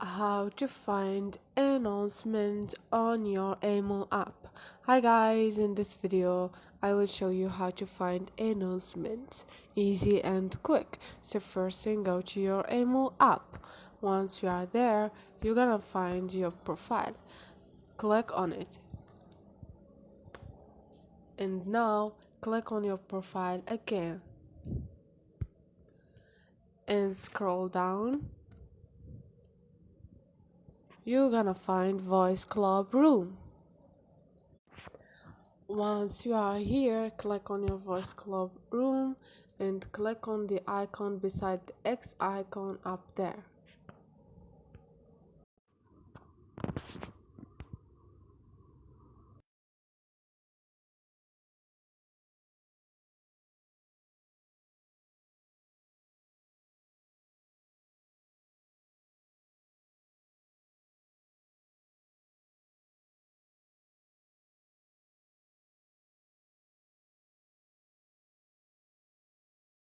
How to find announcement on your email app. Hi guys, in this video I will show you how to find announcements easy and quick. So first thing, go to your email app. Once you are there, you're gonna find your profile. Click on it, and now click on your profile again and scroll down. You're gonna find voice club room. Once you are here, click on your voice club room and click on the icon beside the X icon up there.